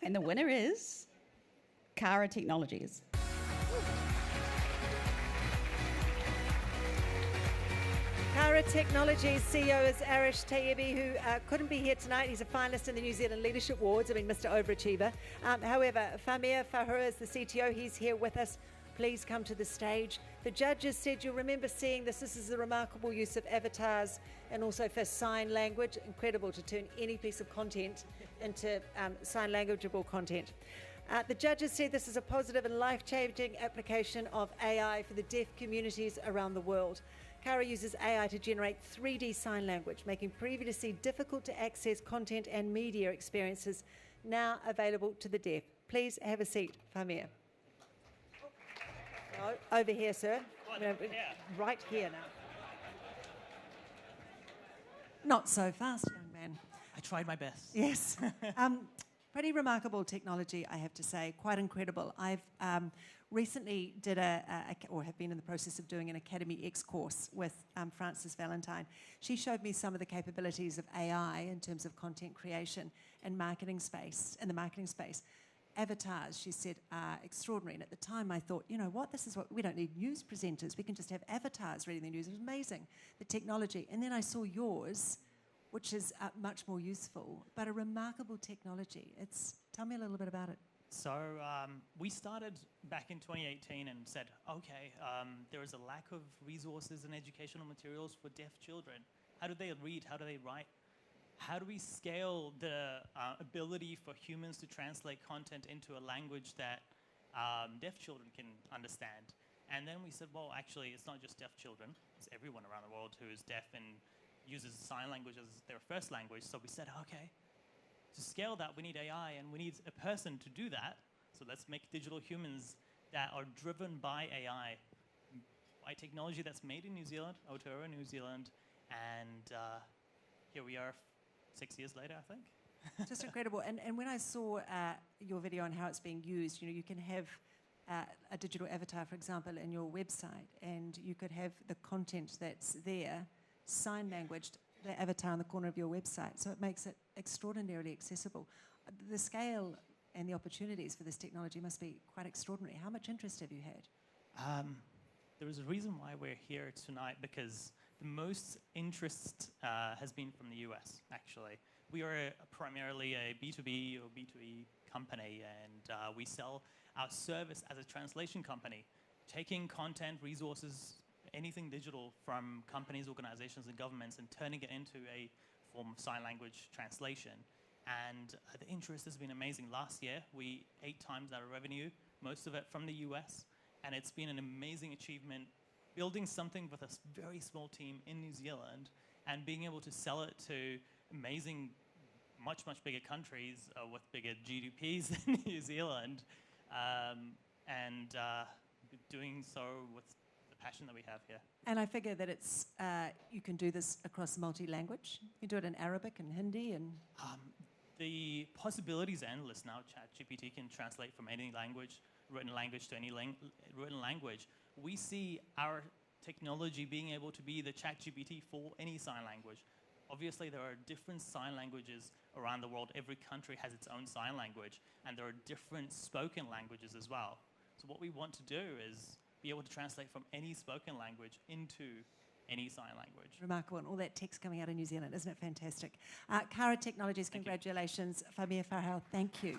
And the winner is Kara Technologies. Kara Technologies CEO is Arish Tayebi, who couldn't be here tonight. He's a finalist in the New Zealand Leadership Awards, Mr. Overachiever. However, Famir Fahur is the CTO. He's here with us. Please come to the stage. The judges said you'll remember seeing this. This is the remarkable use of avatars and also for sign language. Incredible to turn any piece of content into sign languageable content. The judges said this is a positive and life-changing application of AI for the deaf communities around the world. Kara uses AI to generate 3D sign language, making previously difficult to access content and media experiences now available to the deaf. Please have a seat, Famir. No, over here, sir. Right here now. Not so fast, young man. I tried my best. Yes. Pretty remarkable technology, I have to say. Quite incredible. I've recently did or have been in the process of doing an Academy X course with Frances Valentine. She showed me some of the capabilities of AI in terms of content creation and marketing space, in the marketing space. Avatars, she said, are extraordinary. And at the time I thought, you know what, this is what, we don't need news presenters. We can just have avatars reading the news. It was amazing, the technology. And then I saw yours, which is much more useful, but a remarkable technology. Tell me a little bit about it. So we started back in 2018 and said, okay, there is a lack of resources and educational materials for deaf children. How do they read? How do they write? How do we scale the ability for humans to translate content into a language that deaf children can understand? And then we said, well, actually, it's not just deaf children. It's everyone around the world who is deaf and uses sign language as their first language. So we said, okay, to scale that, we need AI, and we need a person to do that. So let's make digital humans that are driven by AI, by technology that's made in New Zealand, Aotearoa, New Zealand, and here we are 6 years later, I think. Just incredible. And when I saw your video on how it's being used, you know, you can have a digital avatar, for example, in your website, and you could have the content that's there, sign language, the avatar in the corner of your website. So it makes it extraordinarily accessible. The scale and the opportunities for this technology must be quite extraordinary. How much interest have you had? There is a reason why we're here tonight, because the most interest has been from the US, actually. We are primarily a B2B or B2E company, and we sell our service as a translation company, taking content, resources, anything digital from companies, organizations, and governments and turning it into a form of sign language translation. And the interest has been amazing. Last year, we 8 times our revenue, most of it from the US, and it's been an amazing achievement building something with a very small team in New Zealand and being able to sell it to amazing, much, much bigger countries with bigger GDPs than New Zealand, and doing so with passion that we have here. And I figure that it's you can do this across multi-language. You can do it in Arabic and Hindi and... The possibilities are endless now. ChatGPT can translate from any language, written language to any written language. We see our technology being able to be the ChatGPT for any sign language. Obviously, there are different sign languages around the world. Every country has its own sign language, and there are different spoken languages as well. So what we want to do is be able to translate from any spoken language into any sign language. Remarkable, and all that text coming out of New Zealand, isn't it fantastic? Kara Technologies, congratulations. Famir Fahur, thank you.